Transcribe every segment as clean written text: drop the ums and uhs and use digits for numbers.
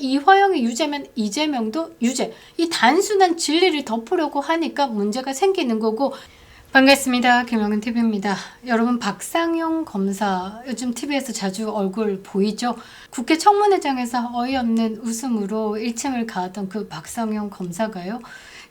이화영이 유죄면 이재명도 유죄. 이 단순한 진리를 덮으려고 하니까 문제가 생기는 거고. 반갑습니다. 김영은TV입니다. 여러분, 박상용 검사 요즘 TV에서 자주 얼굴 보이죠? 국회 청문회장에서 어이없는 웃음으로 일침을 가하던 그 박상용 검사가요,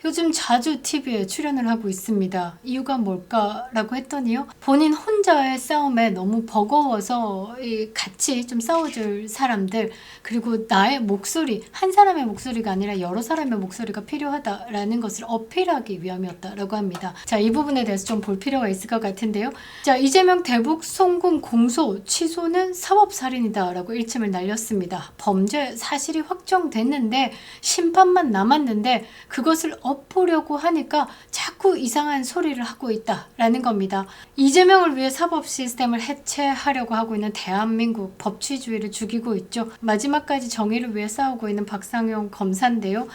요즘 자주 TV에 출연을 하고 있습니다. 이유가 뭘까라고 했더니요, 본인 혼자의 싸움에 너무 버거워서 같이 좀 싸워줄 사람들, 그리고 나의 목소리, 한 사람의 목소리가 아니라 여러 사람의 목소리가 필요하다라는 것을 어필하기 위함이었다라고 합니다. 자, 이 부분에 대해서 좀 볼 필요가 있을 것 같은데요. 자, 이재명 대북 송금 공소 취소는 사법살인이다라고 일침을 날렸습니다. 범죄 사실이 확정됐는데 심판만 남았는데 그것을 엎으려고 하니까 자꾸 이상한 소리를 하고 있다라는 겁니다. 이재명을 위해 사법 시스템을 해체하려고 하고 있는 대한민국 법치주의를 죽이고 있죠. 마지막까지 정의를 위해 싸우고 있는 박상용 검사인데요.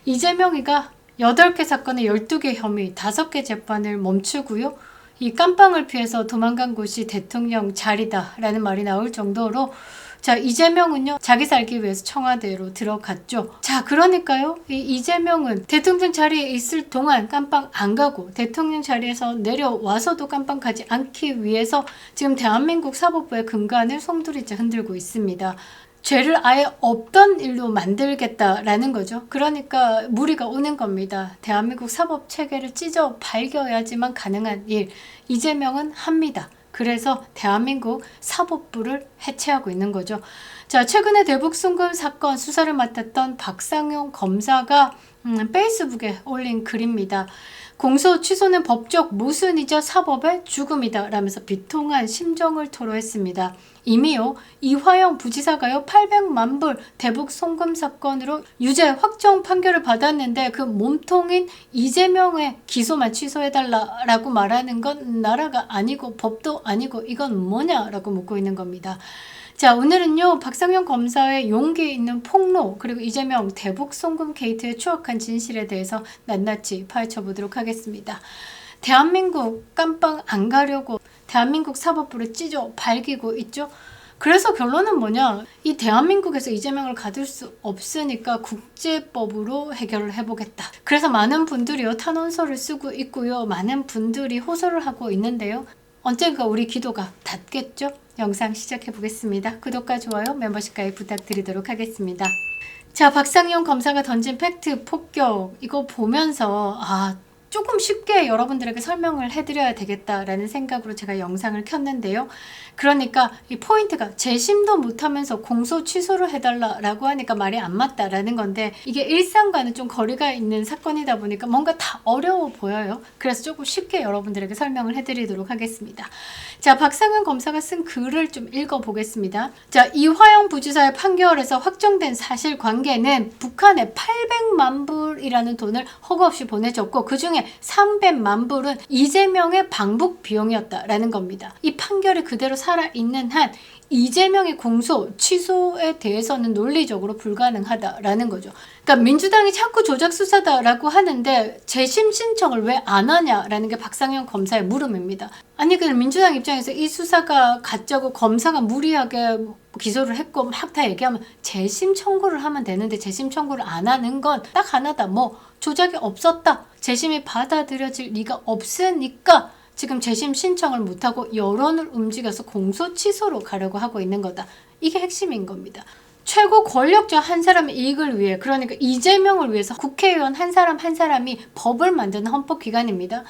이재명이가 8개 사건의 12개 혐의, 5개 재판을 멈추고요. 이 깜빵을 피해서 도망간 곳이 대통령 자리다라는 말이 나올 정도로, 자, 이재명은요, 자기 살기 위해서 청와대로 들어갔죠. 자, 그러니까요, 이재명은 대통령 자리에 있을 동안 깜빵 안 가고 대통령 자리에서 내려와서도 깜빵 가지 않기 위해서 지금 대한민국 사법부의 근간을 송두리째 흔들고 있습니다. 죄를 아예 없던 일로 만들겠다라는 거죠. 그러니까 무리가 오는 겁니다. 대한민국 사법 체계를 찢어 발겨야지만 가능한 일, 이재명은 합니다. 그래서 대한민국 사법부를 해체하고 있는 거죠. 자, 최근에 대북 송금 사건 수사를 맡았던 박상용 검사가 페이스북에 올린 글입니다. 공소 취소는 법적 모순이자 사법의 죽음이다 라면서 비통한 심정을 토로했습니다. 이미요, 이화영 부지사가요, 800만 불 대북 송금 사건으로 유죄 확정 판결을 받았는데 그 몸통인 이재명의 기소만 취소해달라고 말하는 건 나라가 아니고 법도 아니고 이건 뭐냐라고 묻고 있는 겁니다. 자, 오늘은요, 박상용 검사의 용기 있는 폭로, 그리고 이재명 대북 송금 게이트의 추악한 진실에 대해서 낱낱이 파헤쳐 보도록 하겠습니다. 대한민국 깜빵 안 가려고 대한민국 사법부를 찢어 발기고 있죠. 그래서 결론은 뭐냐, 이 대한민국에서 이재명을 가둘 수 없으니까 국제법으로 해결을 해보겠다. 그래서 많은 분들이요, 탄원서를 쓰고 있고요, 많은 분들이 호소를 하고 있는데요. 언젠가 우리 기도가 닿겠죠? 영상 시작해 보겠습니다. 구독과 좋아요, 멤버십까지 부탁드리도록 하겠습니다. 자, 박상용 검사가 던진 팩트 폭격, 이거 보면서 조금 쉽게 여러분들에게 설명을 해드려야 되겠다라는 생각으로 제가 영상을 켰는데요. 그러니까 이 포인트가 재심도 못하면서 공소 취소를 해달라고 하니까 말이 안 맞다라는 건데, 이게 일상과는 좀 거리가 있는 사건이다 보니까 뭔가 다 어려워 보여요. 그래서 조금 쉽게 여러분들에게 설명을 해드리도록 하겠습니다. 자, 박상현 검사가 쓴 글을 좀 읽어보겠습니다. 자, 이화영 부지사의 판결에서 확정된 사실관계는 북한에 800만 불이라는 돈을 허가 없이 보내줬고, 그 중에 300만 불은 이재명의 방북 비용이었다라는 겁니다. 이 판결이 그대로 살아있는 한 이재명의 공소 취소에 대해서는 논리적으로 불가능하다라는 거죠. 그러니까 민주당이 자꾸 조작 수사다라고 하는데 재심 신청을 왜 안 하냐라는 게 박상현 검사의 물음입니다. 아니, 그냥 민주당 입장에서 이 수사가 가짜고 검사가 무리하게 기소를 했고 막 다 얘기하면 재심 청구를 하면 되는데, 재심 청구를 안 하는 건 딱 하나다. 조작이 없었다, 재심이 받아들여질 리가 없으니까 지금 재심 신청을 못하고 여론을 움직여서 공소 취소로 가려고 하고 있는 거다. 이게 핵심인 겁니다. 최고 권력자 한 사람의 이익을 위해, 그러니까 이재명을 위해서 국회의원 한 사람 한 사람이 법을 만드는 헌법기관입니다.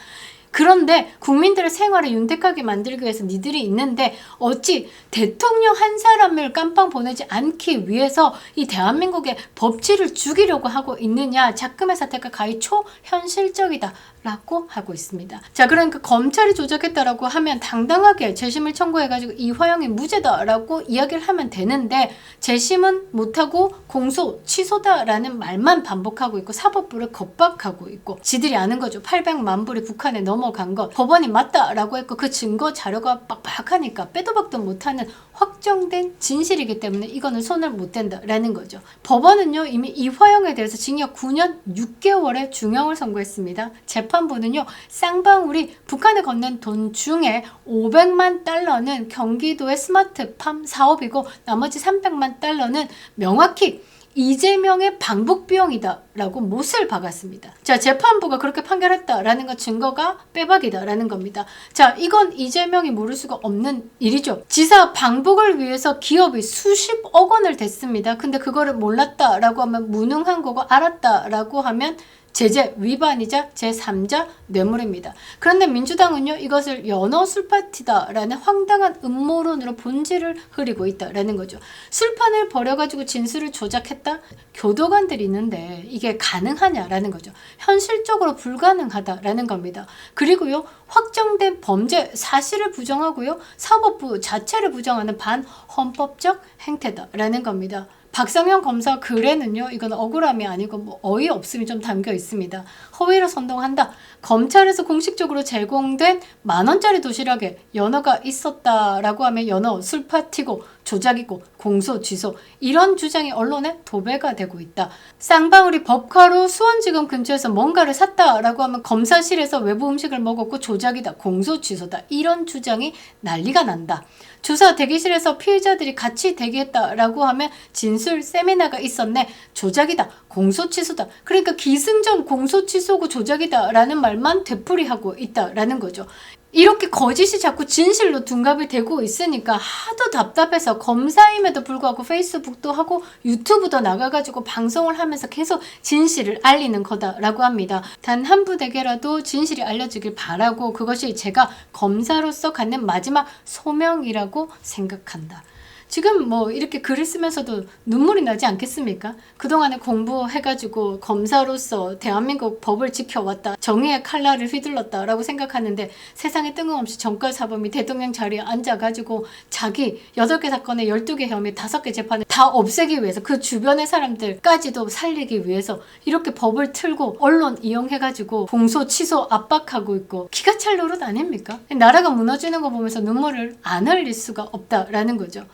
그런데 국민들의 생활을 윤택하게 만들기 위해서 니들이 있는데, 어찌 대통령 한 사람을 깜빵 보내지 않기 위해서 이 대한민국의 법치를 죽이려고 하고 있느냐. 작금의 사태가 가히 초현실적이다 라고 하고 있습니다. 자, 그러니까 검찰이 조작했다라고 하면 당당하게 재심을 청구해가지고 이화영이 무죄다라고 이야기를 하면 되는데, 재심은 못하고 공소 취소다라는 말만 반복하고 있고 사법부를 겁박하고 있고, 지들이 아는 거죠. 800만 불이 북한에 넘어간 것, 법원이 맞다라고 했고 그 증거 자료가 빡빡하니까 빼도 박도 못하는 확정된 진실이기 때문에 이거는 손을 못 댄다라는 거죠. 법원은요, 이미 이화영에 대해서 징역 9년 6개월의 중형을 선고했습니다. 재판부는요, 쌍방울이 북한에 건넨 돈 중에 500만 달러는 경기도의 스마트팜 사업이고 나머지 300만 달러는 명확히 이재명의 방북 비용이다 라고 못을 박았습니다. 자, 재판부가 그렇게 판결했다라는 건 증거가 빼박이다라는 겁니다. 자, 이건 이재명이 모를 수가 없는 일이죠. 지사 방북을 위해서 기업이 수십억 원을 댔습니다. 근데 그거를 몰랐다라고 하면 무능한 거고, 알았다라고 하면 제재 위반이자 제3자 뇌물입니다. 그런데 민주당은요, 이것을 연어 술파티다라는 황당한 음모론으로 본질을 흐리고 있다라는 거죠. 술판을 벌여가지고 진술을 조작했다? 교도관들이 있는데 이게 가능하냐라는 거죠. 현실적으로 불가능하다라는 겁니다. 그리고요, 확정된 범죄 사실을 부정하고요, 사법부 자체를 부정하는 반헌법적 행태다라는 겁니다. 박상현 검사 글에는요, 이건 억울함이 아니고 뭐 어이없음이 좀 담겨 있습니다. 허위로 선동한다. 검찰에서 공식적으로 제공된 10,000원짜리 도시락에 연어가 있었다라고 하면 연어 술파티고 조작이고 공소 취소, 이런 주장이 언론에 도배가 되고 있다. 쌍방울이 법카로 수원지검 근처에서 뭔가를 샀다라고 하면 검사실에서 외부 음식을 먹었고 조작이다, 공소 취소다, 이런 주장이 난리가 난다. 조사 대기실에서 피의자들이 같이 대기했다라고 하면 진술 세미나가 있었네, 조작이다, 공소 취소다. 그러니까 기승전 공소 취소고 조작이다 라는 말만 되풀이하고 있다라는 거죠. 이렇게 거짓이 자꾸 진실로 둔갑이 되고 있으니까 하도 답답해서 검사임에도 불구하고 페이스북도 하고 유튜브도 나가가지고 방송을 하면서 계속 진실을 알리는 거다라고 합니다. 단 한 분에게라도 진실이 알려지길 바라고, 그것이 제가 검사로서 갖는 마지막 소명이라고 생각한다. 지금 뭐 이렇게 글을 쓰면서도 눈물이 나지 않겠습니까? 그동안에 공부해가지고 검사로서 대한민국 법을 지켜왔다, 정의의 칼날을 휘둘렀다라고 생각하는데, 세상에 뜬금없이 정권사범이 대통령 자리에 앉아가지고 자기 8개 사건에 12개 혐의 5개 재판을 다 없애기 위해서, 그 주변의 사람들까지도 살리기 위해서 이렇게 법을 틀고 언론 이용해가지고 공소 취소 압박하고 있고, 기가 찰 노릇 아닙니까? 나라가 무너지는 거 보면서 눈물을 안 흘릴 수가 없다라는 거죠.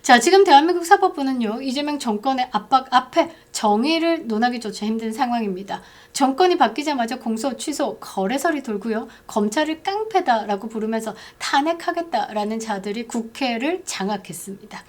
자, 지금 대한민국 사법부는요, 이재명 정권의 압박 앞에 정의를 논하기조차 힘든 상황입니다. 정권이 바뀌자마자 공소 취소 거래설이 돌고요, 검찰을 깡패다라고 부르면서 탄핵하겠다라는 자들이 국회를 장악했습니다.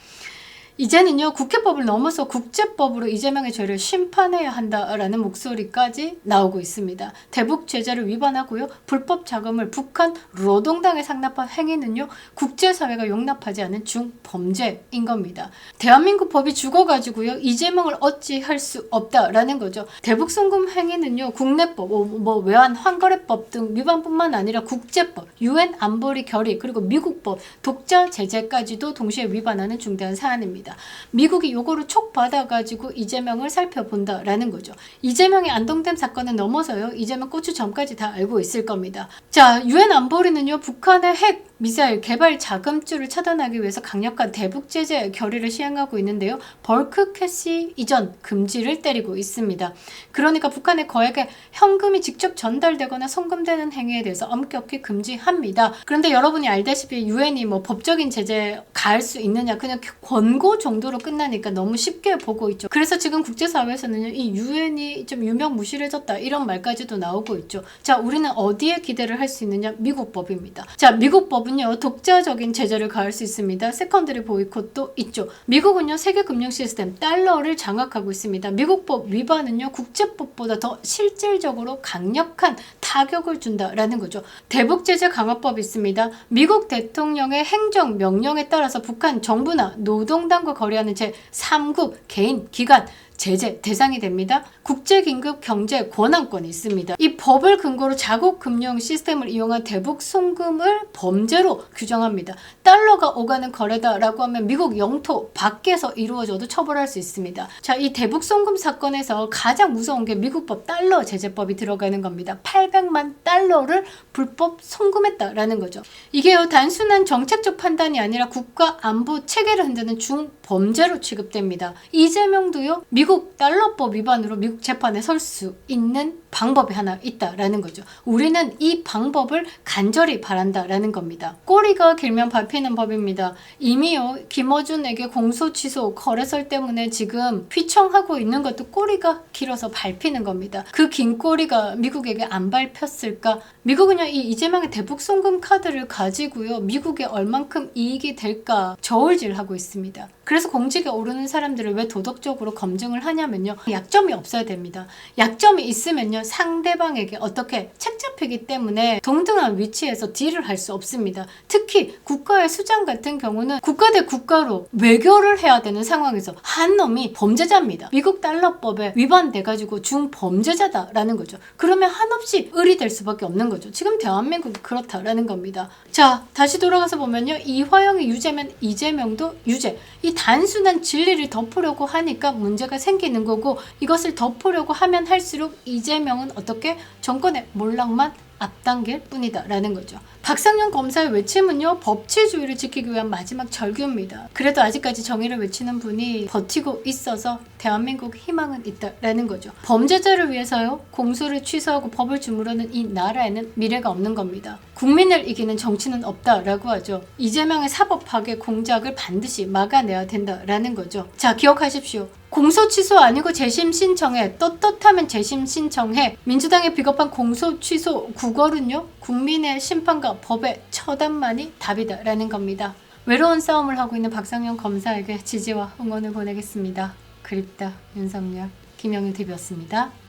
이제는요, 국회법을 넘어서 국제법으로 이재명의 죄를 심판해야 한다라는 목소리까지 나오고 있습니다. 대북 제재를 위반하고요, 불법 자금을 북한 노동당에 상납한 행위는요, 국제사회가 용납하지 않은 중범죄인 겁니다. 대한민국 법이 죽어가지고요, 이재명을 어찌할 수 없다라는 거죠. 대북 송금 행위는요, 국내법, 외환 환거래법 등 위반뿐만 아니라 국제법, UN 안보리 결의, 그리고 미국법, 독자 제재까지도 동시에 위반하는 중대한 사안입니다. 미국이 요거를 촉 받아가지고 이재명을 살펴본다라는 거죠. 이재명의 안동댐 사건은 넘어서요, 이재명 고추점까지 다 알고 있을 겁니다. 자, UN 안보리는요, 북한의 핵 미사일 개발 자금줄을 차단하기 위해서 강력한 대북 제재 결의를 시행하고 있는데요, 벌크 캐시 이전 금지를 때리고 있습니다. 그러니까 북한의 거액의 현금이 직접 전달되거나 송금되는 행위에 대해서 엄격히 금지합니다. 그런데 여러분이 알다시피 UN이 뭐 법적인 제재 가할 수 있느냐, 그냥 권고 정도로 끝나니까 너무 쉽게 보고 있죠. 그래서 지금 국제사회에서는 이 UN이 좀 유명무실해졌다, 이런 말까지도 나오고 있죠. 자, 우리는 어디에 기대를 할 수 있느냐? 미국 법입니다. 자, 미국 법은요, 독자적인 제재를 가할 수 있습니다. 세컨더리 보이콧도 있죠. 미국은요, 세계 금융 시스템 달러를 장악하고 있습니다. 미국 법 위반은요, 국제법보다 더 실질적으로 강력한 타격을 준다라는 거죠. 대북 제재 강화법이 있습니다. 미국 대통령의 행정 명령에 따라서 북한 정부나 노동당과 거래하는 제3국 개인, 기관 제재 대상이 됩니다. 국제긴급 경제 권한권이 있습니다. 이 법을 근거로 자국 금융 시스템을 이용한 대북 송금을 범죄로 규정합니다. 달러가 오가는 거래다라고 하면 미국 영토 밖에서 이루어져도 처벌할 수 있습니다. 자, 이 대북 송금 사건에서 가장 무서운 게 미국법 달러 제재법이 들어가는 겁니다. 800만 달러를 불법 송금했다라는 거죠. 이게요, 단순한 정책적 판단이 아니라 국가 안보 체계를 흔드는 중범죄로 취급됩니다. 이재명도요, 미국 달러법 위반으로 미국 재판에 설 수 있는 방법이 하나 있다라는 거죠. 우리는 이 방법을 간절히 바란다라는 겁니다. 꼬리가 길면 밟히는 법입니다. 이미요 김어준에게 공소 취소 거래설 때문에 지금 휘청하고 있는 것도 꼬리가 길어서 밟히는 겁니다. 그 긴 꼬리가 미국에게 안 밟혔을까? 미국은요 이 이재명의 대북 송금 카드를 가지고요 미국에 얼만큼 이익이 될까 저울질하고 있습니다. 그래서 공직에 오르는 사람들을 왜 도덕적으로 검증을 하냐면요. 약점이 없어야 됩니다. 약점이 있으면요. 상대방에게 어떻게 책 잡히기 때문에 동등한 위치에서 딜을 할 수 없습니다. 특히 국가의 수장 같은 경우는 국가 대 국가로 외교를 해야 되는 상황에서 한 놈이 범죄자입니다. 미국 달러법에 위반돼가지고 중범죄자다라는 거죠. 그러면 한없이 의리될 수밖에 없는 거죠. 지금 대한민국이 그렇다라는 겁니다. 자, 다시 돌아가서 보면요. 이화영이 유죄면 이재명도 유죄. 이 단순한 진리를 덮으려고 하니까 문제가 생기는 거고 이것을 덮으려고 하면 할수록 이재명은 어떻게 정권의 몰락만 앞당길 뿐이다 라는 거죠. 박상용 검사의 외침은요 법치주의를 지키기 위한 마지막 절규입니다. 그래도 아직까지 정의를 외치는 분이 버티고 있어서 대한민국 희망은 있다라는 거죠. 범죄자를 위해서요 공소를 취소하고 법을 주무르는 이 나라에는 미래가 없는 겁니다. 국민을 이기는 정치는 없다라고 하죠. 이재명의 사법 파괴 공작을 반드시 막아내야 된다라는 거죠. 자, 기억하십시오. 공소 취소 아니고 재심 신청해. 떳떳하면 재심 신청해. 민주당의 비겁한 공소 취소 구걸은요 국민의 심판과 법의 처단만이 답이다라는 겁니다. 외로운 싸움을 하고 있는 박상용 검사에게 지지와 응원을 보내겠습니다. 그립다 윤석열. 김영일 TV였습니다.